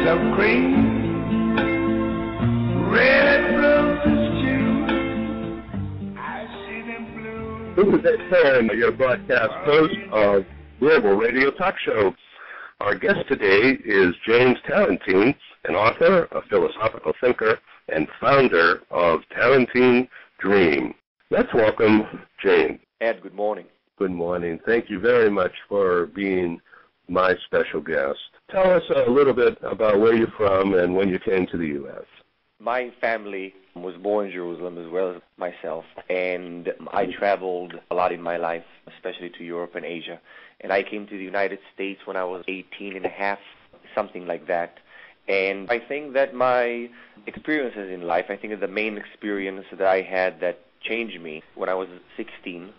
of cream, red roses too. I see them blue. This is Ed Perrin, your broadcast host of Global Radio Talk Show. Our guest today is James Tarantine, an author, a philosophical thinker, and founder of Tarantin Dream. Let's welcome James. Ed, good morning. Good morning. Thank you very much for being my special guest. Tell us a little bit about where you're from and when you came to the U.S. My family was born in Jerusalem as well as myself, and I traveled a lot in my life, especially to Europe and Asia. And I came to the United States when I was 18 and a half, something like that. And I think that my experiences in life, I think that the main experience that I had that changed me when I was 16,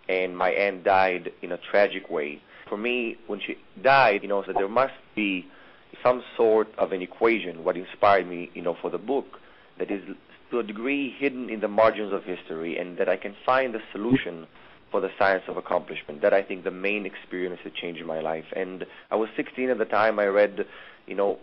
and my aunt died in a tragic way. For me, when she died, so there must be some sort of an equation, what inspired me, for the book, that is to a degree hidden in the margins of history, and that I can find a solution for the science of accomplishment. That I think the main experience that changed my life. And I was 16 at the time. I read,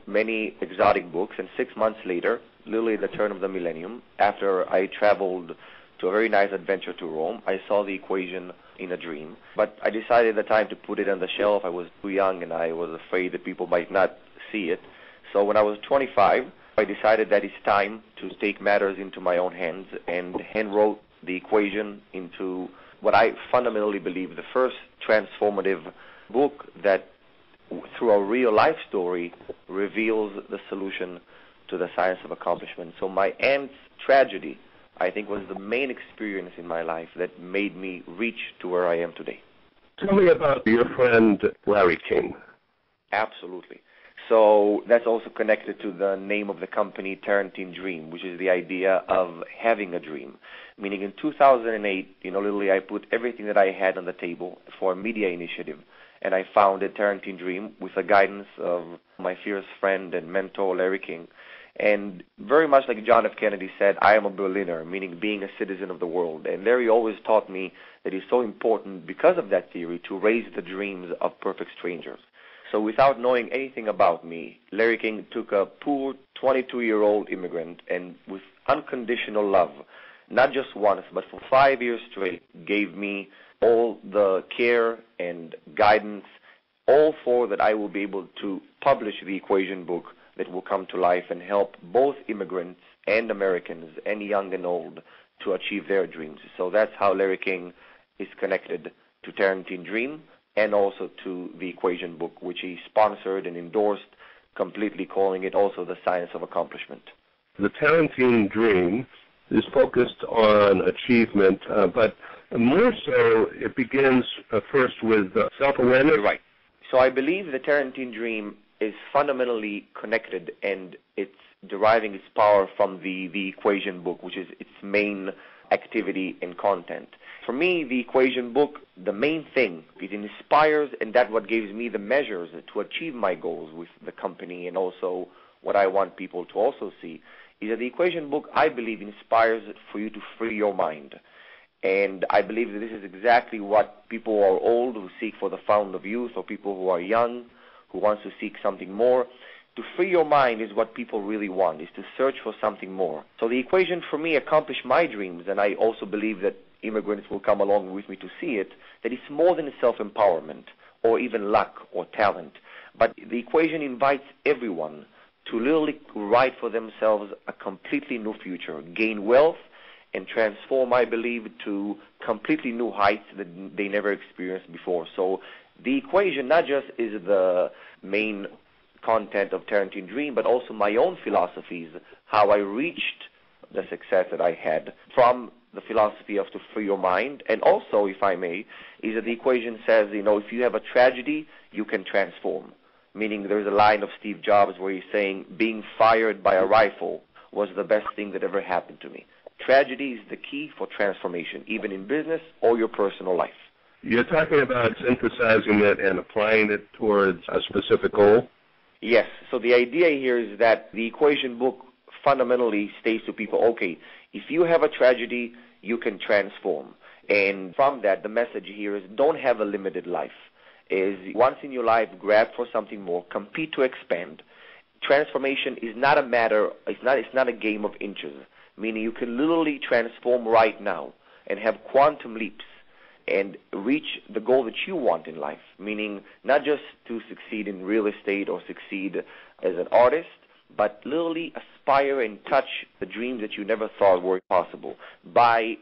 many exotic books, and 6 months later, literally at the turn of the millennium, after I traveled to a very nice adventure to Rome, I saw the equation in a dream. But I decided at the time to put it on the shelf. I was too young, and I was afraid that people might not see it. So when I was 25, I decided that it's time to take matters into my own hands and handwrote the equation into what I fundamentally believe the first transformative book that, through a real life story, reveals the solution to the science of accomplishment. So my aunt's tragedy, I think, was the main experience in my life that made me reach to where I am today. Tell me about your friend Larry King. Absolutely. So that's also connected to the name of the company, Tarantin Dream, which is the idea of having a dream. Meaning in 2008, literally I put everything that I had on the table for a media initiative, and I founded Tarantin Dream with the guidance of my fierce friend and mentor, Larry King. And very much like John F. Kennedy said, I am a Berliner, meaning being a citizen of the world. And Larry always taught me that it's so important, because of that theory, to raise the dreams of perfect strangers. So without knowing anything about me, Larry King took a poor 22-year-old immigrant and with unconditional love, not just once, but for 5 years straight, gave me all the care and guidance, all for that I will be able to publish the equation book that will come to life and help both immigrants and Americans, and young and old, to achieve their dreams. So that's how Larry King is connected to Tarantin Dream, and also to the equation book, which he sponsored and endorsed, completely calling it also the science of accomplishment. The Tarantin Dream is focused on achievement, but more so it begins first with self-awareness. You're right. So I believe the Tarantin Dream is fundamentally connected, and it's deriving its power from the equation book, which is its main activity and content. For me, the equation book, the main thing, it inspires, and that's what gives me the measures to achieve my goals with the company, and also what I want people to also see, is that the equation book, I believe, inspires for you to free your mind. And I believe that this is exactly what people who are old, who seek for the fountain of youth, or people who are young, who wants to seek something more. To free your mind is what people really want, is to search for something more. So the equation for me accomplished my dreams, and I also believe that immigrants will come along with me to see it, that it's more than self-empowerment or even luck or talent. But the equation invites everyone to literally write for themselves a completely new future, gain wealth, and transform, I believe, to completely new heights that they never experienced before. So the equation not just is the main content of Tarantin Dream, but also my own philosophies, how I reached the success that I had from the philosophy of to free your mind. And also, if I may, is that the equation says, if you have a tragedy, you can transform. Meaning there's a line of Steve Jobs where he's saying, being fired by a rifle was the best thing that ever happened to me. Tragedy is the key for transformation, even in business or your personal life. You're talking about synthesizing it and applying it towards a specific goal? Yes. So the idea here is that the equation book fundamentally states to people, okay, if you have a tragedy, you can transform. And from that, the message here is don't have a limited life. Is once in your life, grab for something more, compete to expand, transformation is not a matter, it's not a game of inches, meaning you can literally transform right now and have quantum leaps and reach the goal that you want in life, meaning not just to succeed in real estate or succeed as an artist, but literally aspire and touch the dreams that you never thought were possible by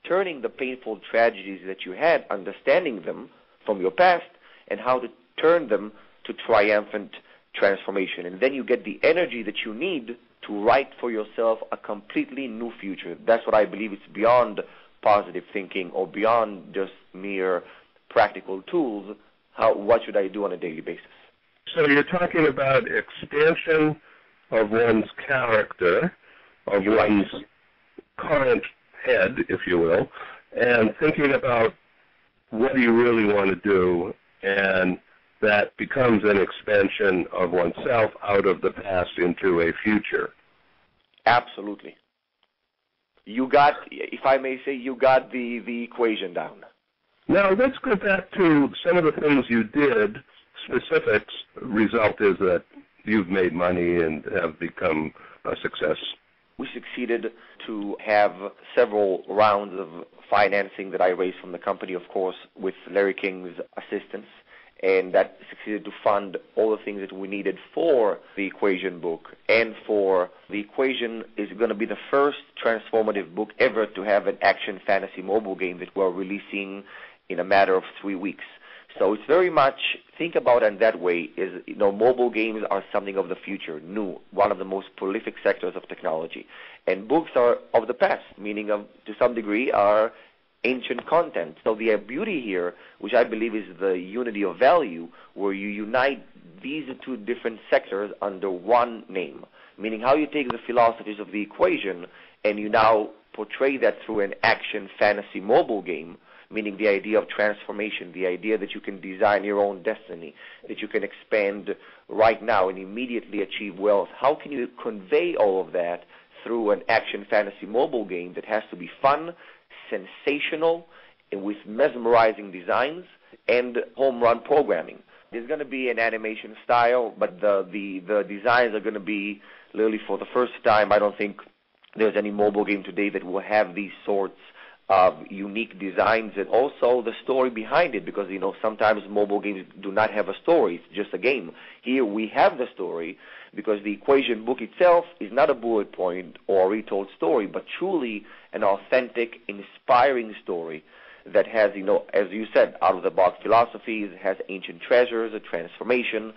turning the painful tragedies that you had, understanding them from your past, and how to turn them to triumphant transformation. And then you get the energy that you need to write for yourself a completely new future. That's what I believe. It's beyond positive thinking or beyond just mere practical tools. What should I do on a daily basis? So you're talking about expansion of one's character, of one's current head, if you will, and thinking about what do you really want to do, and that becomes an expansion of oneself out of the past into a future. Absolutely. You got, if I may say, you got the equation down. Now, let's go back to some of the things you did. Specifics. Result is that you've made money and have become a success. We succeeded to have several rounds of financing that I raised from the company, of course, with Larry King's assistance, and that succeeded to fund all the things that we needed for the Equation book. And for the Equation is going to be the first transformative book ever to have an action fantasy mobile game that we're releasing in a matter of 3 weeks. So it's very much, think about it in that way, is, mobile games are something of the future, new, one of the most prolific sectors of technology. And books are of the past, meaning to some degree are ancient content. So the beauty here, which I believe is the unity of value, where you unite these two different sectors under one name, meaning how you take the philosophies of the Equation and you now portray that through an action fantasy mobile game, meaning the idea of transformation, the idea that you can design your own destiny, that you can expand right now and immediately achieve wealth. How can you convey all of that through an action fantasy mobile game that has to be fun, sensational, and with mesmerizing designs and home run programming? There's going to be an animation style, but the designs are going to be literally for the first time. I don't think there's any mobile game today that will have these sorts of unique designs, and also the story behind it, because sometimes mobile games do not have a story, it's just a game. Here we have the story, because the Equation book itself is not a bullet point or a retold story, but truly an authentic, inspiring story that has, as you said, out-of-the-box philosophies, has ancient treasures, a transformation,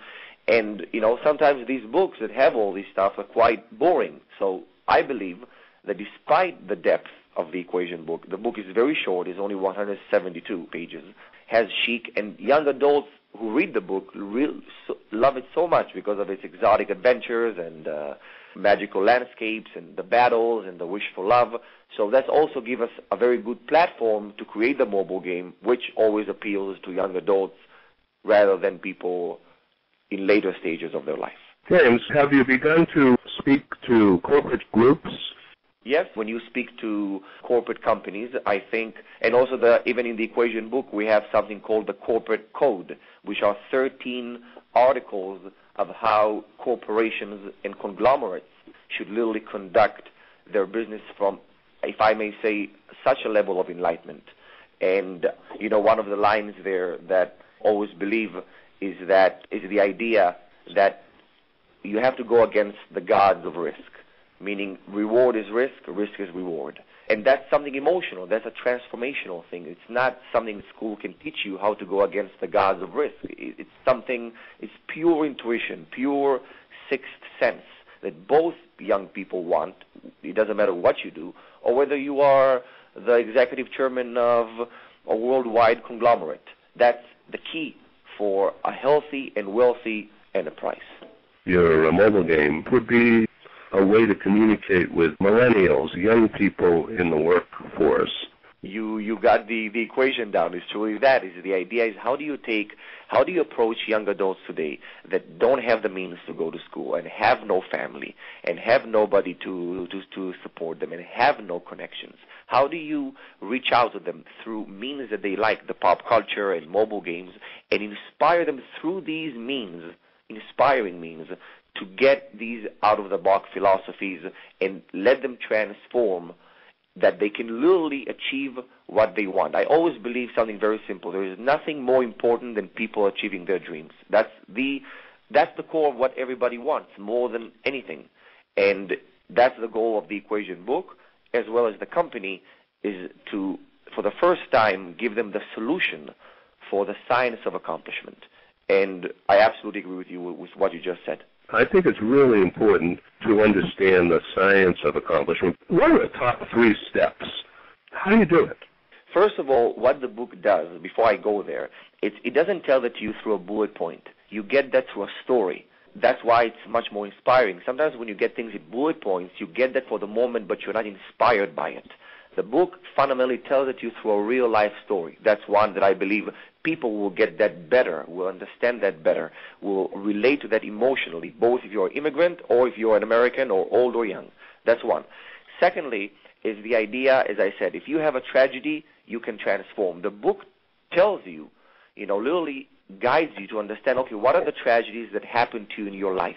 and sometimes these books that have all this stuff are quite boring. So I believe that despite the depth of the Equation book, the book is very short, it's only 172 pages, has chic, and young adults who read the book love it so much because of its exotic adventures and magical landscapes and the battles and the wish for love. So that's also give us a very good platform to create the mobile game, which always appeals to young adults rather than people in later stages of their life. James, have you begun to speak to corporate groups? Yes, when you speak to corporate companies, I think, and also even in the Equation book, we have something called the Corporate Code, which are 13 articles of how corporations and conglomerates should literally conduct their business from, if I may say, such a level of enlightenment. And, one of the lines there that I always believe is the idea that you have to go against the gods of risk. Meaning reward is risk is reward. And that's something emotional. That's a transformational thing. It's not something school can teach you how to go against the gods of risk. It's something, it's pure intuition, pure sixth sense that both young people want. It doesn't matter what you do, or whether you are the executive chairman of a worldwide conglomerate. That's the key for a healthy and wealthy enterprise. Your mobile game would be a way to communicate with millennials, young people in the workforce. You got the Equation down. It's truly that. The idea is how do you approach young adults today that don't have the means to go to school and have no family and have nobody to support them and have no connections? How do you reach out to them through means that they like, the pop culture and mobile games, and inspire them through these means, inspiring means, to get these out-of-the-box philosophies and let them transform, that they can literally achieve what they want. I always believe something very simple. There is nothing more important than people achieving their dreams. That's the core of what everybody wants, more than anything. And that's the goal of the Equation book, as well as the company, is to, for the first time, give them the solution for the science of accomplishment. And I absolutely agree with you with what you just said. I think it's really important to understand the science of accomplishment. What are the top 3 steps? How do you do it? First of all, what the book does, before I go there, it doesn't tell that to you through a bullet point. You get that through a story. That's why it's much more inspiring. Sometimes when you get things in bullet points, you get that for the moment, but you're not inspired by it. The book fundamentally tells it to you through a real-life story. That's one that I believe people will get that better, will understand that better, will relate to that emotionally, both if you're an immigrant or if you're an American or old or young. That's one. Secondly, is the idea, as I said, if you have a tragedy, you can transform. The book tells you, literally guides you to understand, okay, what are the tragedies that happen to you in your life?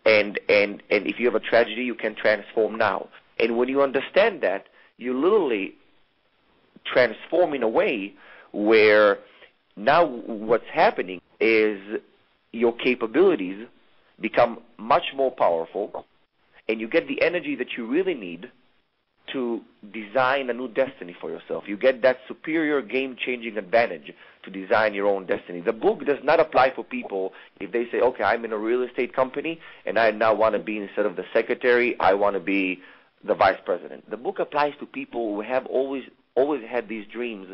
And if you have a tragedy, you can transform now. And when you understand that, you literally transform in a way where now what's happening is your capabilities become much more powerful, and you get the energy that you really need to design a new destiny for yourself. You get that superior game-changing advantage to design your own destiny. The book does not apply for people if they say, okay, I'm in a real estate company, and I now want to be, instead of the secretary, I want to be the vice president. The book applies to people who have always had these dreams,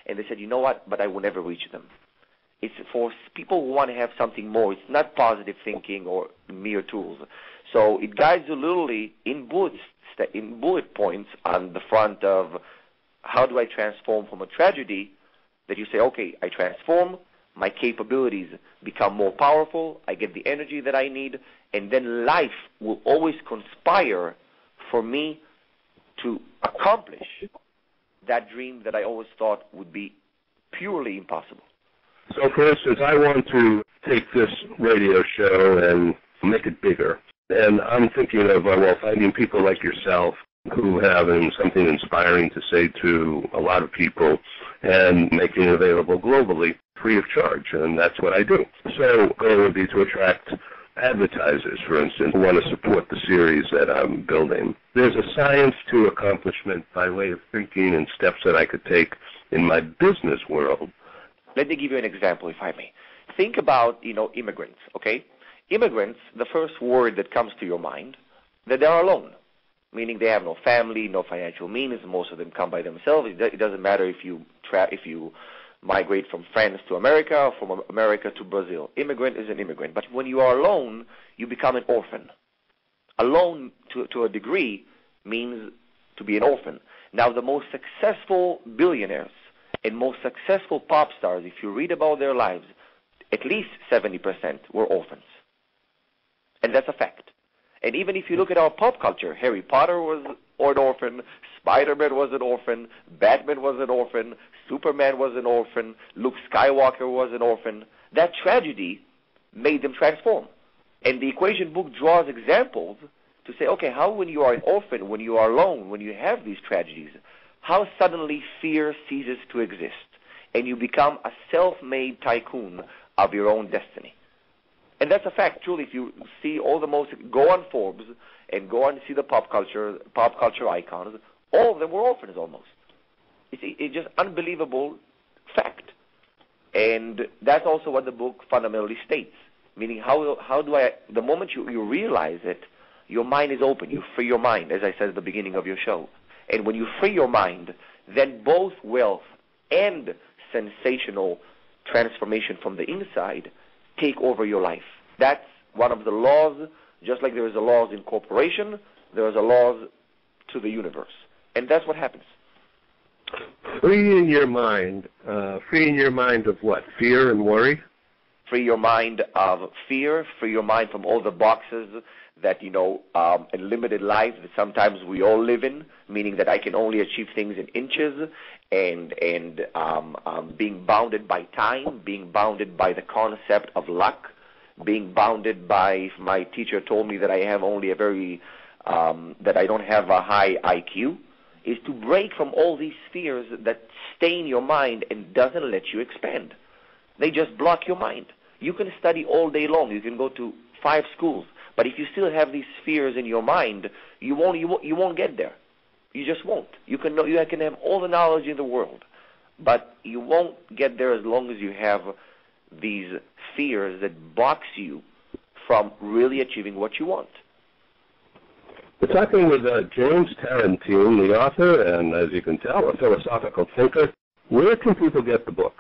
and they said, you know what, but I will never reach them. It's for people who want to have something more. It's not positive thinking or mere tools. So it guides you literally in bullet points on the front of how do I transform from a tragedy, that you say, okay, I transform, my capabilities become more powerful, I get the energy that I need, and then life will always conspire for me to accomplish that dream that I always thought would be purely impossible. So, for instance, I want to take this radio show and make it bigger. And I'm thinking of, finding people like yourself who have something inspiring to say to a lot of people and making it available globally free of charge. And that's what I do. So the goal would be to attract advertisers, for instance, who want to support the series that I'm building. There's a science to accomplishment by way of thinking and steps that I could take in my business world. Let me give you an example, if I may. Think about, immigrants, okay? Immigrants, the first word that comes to your mind, that they are alone, meaning they have no family, no financial means. Most of them come by themselves. It doesn't matter if you migrate from France to America or from America to Brazil. Immigrant is an immigrant. But when you are alone, you become an orphan. Alone, to a degree, means to be an orphan. Now, the most successful billionaires and most successful pop stars, if you read about their lives, at least 70% were orphans. And that's a fact. And even if you look at our pop culture, Harry Potter was an orphan, Spider-Man was an orphan, Batman was an orphan, Superman was an orphan, Luke Skywalker was an orphan. That tragedy made them transform. And the Equation book draws examples to say, okay, how when you are an orphan, when you are alone, when you have these tragedies, how suddenly fear ceases to exist, and you become a self-made tycoon of your own destiny. And that's a fact, truly. If you see go on Forbes and go on and see the pop culture icons, all of them were orphans almost. It's just unbelievable fact. And that's also what the book fundamentally states. Meaning, the moment you realize it, your mind is open. You free your mind, as I said at the beginning of your show. And when you free your mind, then both wealth and sensational transformation from the inside take over your life. That's one of the laws. Just like there is a laws in corporation, there is a laws to the universe. And that's what happens. Freeing your mind of what? Fear and worry? Free your mind of fear, free your mind from all the boxes that, a limited life that sometimes we all live in, meaning that I can only achieve things in inches, and being bounded by time, being bounded by the concept of luck, being bounded by, my teacher told me that I have only that I don't have a high IQ, is to break from all these fears that stain your mind and doesn't let you expand. They just block your mind. You can study all day long. You can go to 5 schools. But if you still have these fears in your mind, you won't get there. You just won't. You can have all the knowledge in the world, but you won't get there as long as you have these fears that box you from really achieving what you want. We're talking with James Tarantin, the author, and as you can tell, a philosophical thinker. Where can people get the book?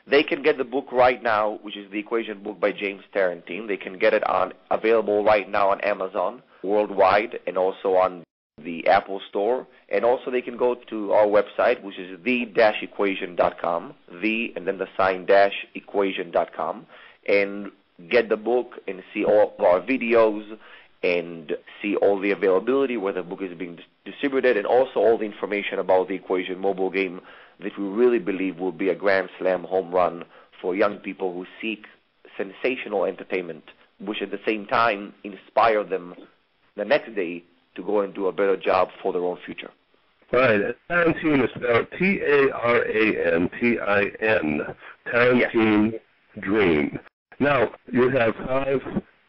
They can get the book right now, which is the Equation book by James Tarantin. They can get it available right now on Amazon worldwide, and also on the Apple Store. And also they can go to our website, which is the-equation.com, and then the sign -equation.com, and get the book and see all of our videos and see all the availability, where the book is being distributed, and also all the information about the Equation mobile game that we really believe will be a grand slam home run for young people who seek sensational entertainment, which at the same time inspire them the next day to go and do a better job for their own future. Right. Tarantine is spelled Tarantin, Tarantine Yes. Dream. Now, you have 5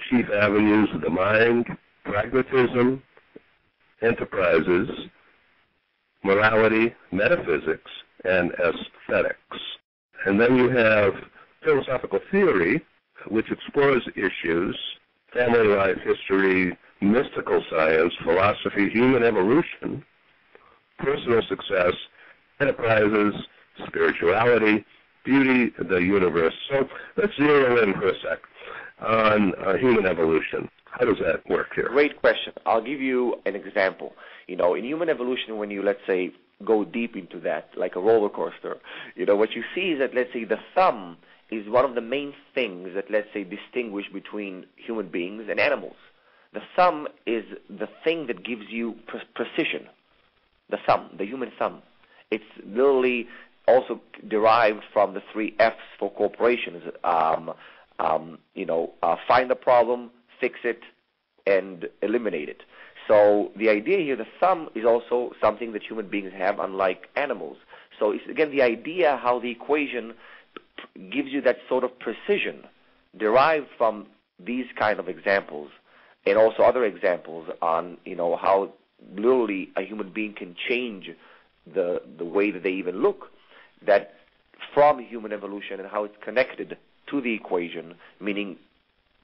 chief avenues of the mind: pragmatism, enterprises, morality, metaphysics, and aesthetics. And then you have philosophical theory, which explores issues: family life, history, mystical science, philosophy, human evolution, personal success, enterprises, spirituality, beauty, the universe. So let's zero in for a sec on human evolution. How does that work here? Great question. I'll give you an example. In human evolution, when you, let's say, go deep into that, like a roller coaster, what you see is that, let's say, the thumb is one of the main things that, let's say, distinguish between human beings and animals. The thumb is the thing that gives you precision. The thumb, the human thumb. It's literally also derived from the 3 F's for corporations. Find the problem, fix it, and eliminate it. So the idea here, the thumb is also something that human beings have, unlike animals. So it's, again, the idea how the equation gives you that sort of precision derived from these kind of examples, and also other examples on, how literally a human being can change the way that they even look, that from human evolution and how it's connected to the equation, meaning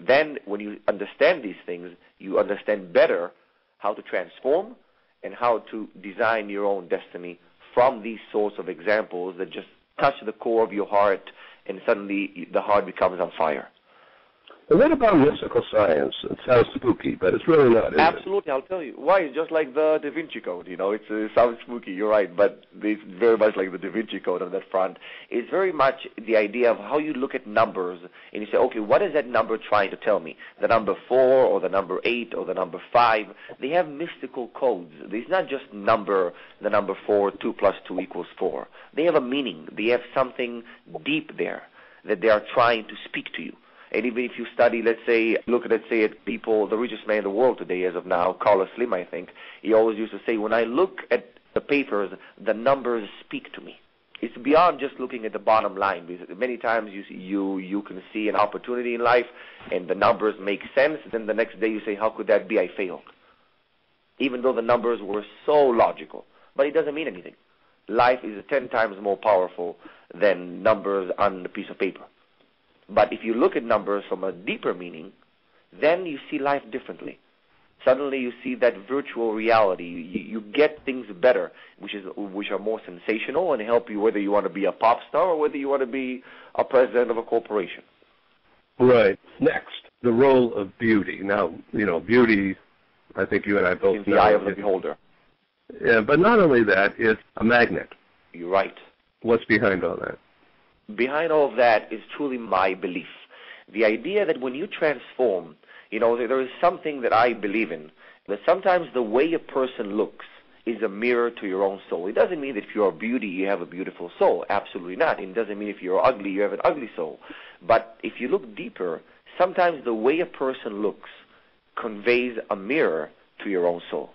then when you understand these things, you understand better how to transform and how to design your own destiny from these sorts of examples that just touch the core of your heart, and suddenly the heart becomes on fire. And what about mystical science? It sounds spooky, but it's really not, is Absolutely, I'll tell you. Why? It's just like the Da Vinci Code, It sounds spooky, you're right, but it's very much like the Da Vinci Code on that front. It's very much the idea of how you look at numbers, and you say, okay, what is that number trying to tell me? The number 4, or the number 8, or the number 5, they have mystical codes. It's not just the number 4, 2 plus 2 equals 4. They have a meaning. They have something deep there that they are trying to speak to you. And even if you study, let's say, at people, the richest man in the world today as of now, Carlos Slim, I think, he always used to say, when I look at the papers, the numbers speak to me. It's beyond just looking at the bottom line, because many times you can see an opportunity in life, and the numbers make sense, then the next day you say, how could that be? I failed. Even though the numbers were so logical. But it doesn't mean anything. Life is 10 times more powerful than numbers on a piece of paper. But if you look at numbers from a deeper meaning, then you see life differently. Suddenly you see that virtual reality. You get things better, which are more sensational and help you whether you want to be a pop star or whether you want to be a president of a corporation. Right. Next, the role of beauty. Now, beauty, I think you and I both in know. the eye of the beholder. Yeah, but not only that, it's a magnet. You're right. What's behind all that? Behind all of that is truly my belief. The idea that when you transform, there is something that I believe in, that sometimes the way a person looks is a mirror to your own soul. It doesn't mean that if you're a beauty, you have a beautiful soul. Absolutely not. It doesn't mean if you're ugly, you have an ugly soul. But if you look deeper, sometimes the way a person looks conveys a mirror to your own soul.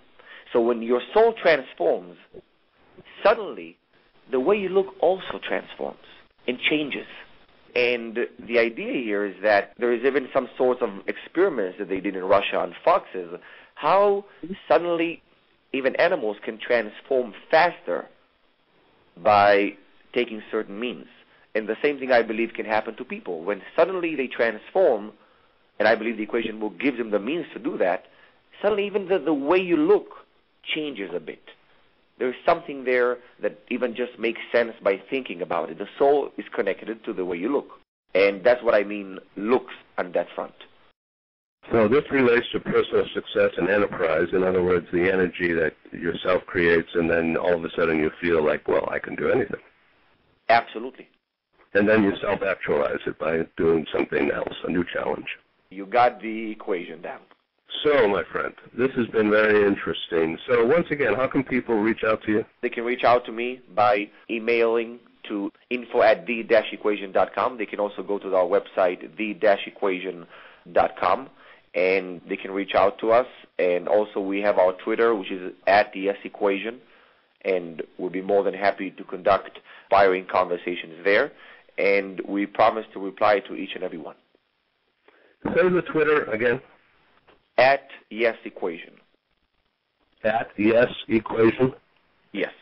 So when your soul transforms, suddenly the way you look also transforms and changes. And the idea here is that there is even some sort of experiments that they did in Russia on foxes, how suddenly even animals can transform faster by taking certain means. And the same thing, I believe, can happen to people. When suddenly they transform, and I believe the equation book gives them the means to do that, suddenly even the way you look changes a bit. There's something there that even just makes sense by thinking about it. The soul is connected to the way you look. And that's what I mean, looks on that front. So this relates to personal success and enterprise. In other words, the energy that yourself creates, and then all of a sudden you feel like, well, I can do anything. Absolutely. And then you self-actualize it by doing something else, a new challenge. You got the equation down. So, my friend, this has been very interesting. So, once again, how can people reach out to you? They can reach out to me by emailing to info@the-equation.com. They can also go to our website, the-equation.com, and they can reach out to us. And also we have our Twitter, which is @the-equation, and we'll be more than happy to conduct inspiring conversations there. And we promise to reply to each and every one. Say the Twitter again. @YesEquation. @YesEquation? Yes.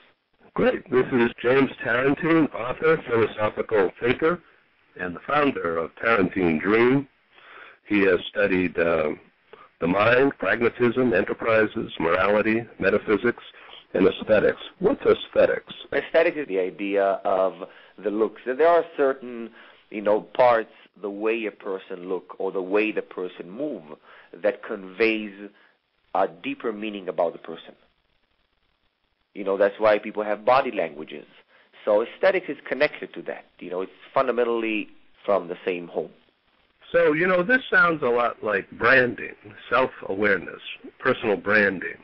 Great. This is James Tarantine, author, philosophical thinker, and the founder of Tarantine Dream. He has studied the mind, pragmatism, enterprises, morality, metaphysics, and aesthetics. What's aesthetics? Aesthetics is the idea of the looks. There are certain, parts, the way a person look or the way the person move, that conveys a deeper meaning about the person. That's why people have body languages. So aesthetics is connected to that. It's fundamentally from the same home. So, this sounds a lot like branding, self-awareness, personal branding.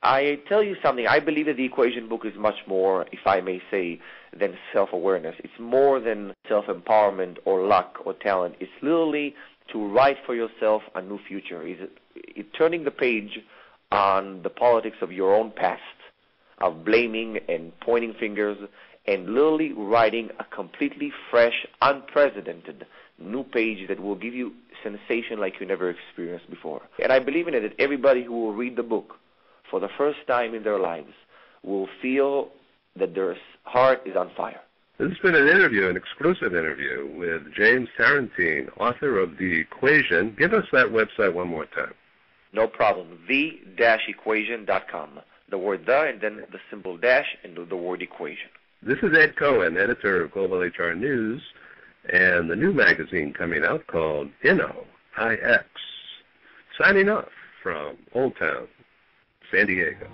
I tell you something, I believe that the equation book is much more, if I may say, than self-awareness. It's more than self-empowerment or luck or talent. It's literally to write for yourself a new future. It's turning the page on the politics of your own past, of blaming and pointing fingers, and literally writing a completely fresh, unprecedented new page that will give you sensation like you never experienced before. And I believe in it, that everybody who will read the book for the first time in their lives will feel that their heart is on fire. This has been an exclusive interview with James Tarantine, author of The Equation. Give us that website one more time. No problem. the-equation.com. The word the, and then the symbol dash, and the word equation. This is Ed Cohen, editor of Global HR News, and the new magazine coming out called IX, signing off from Old Town, San Diego.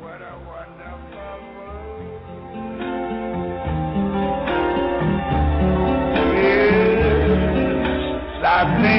What a wonderful world. Yes, I think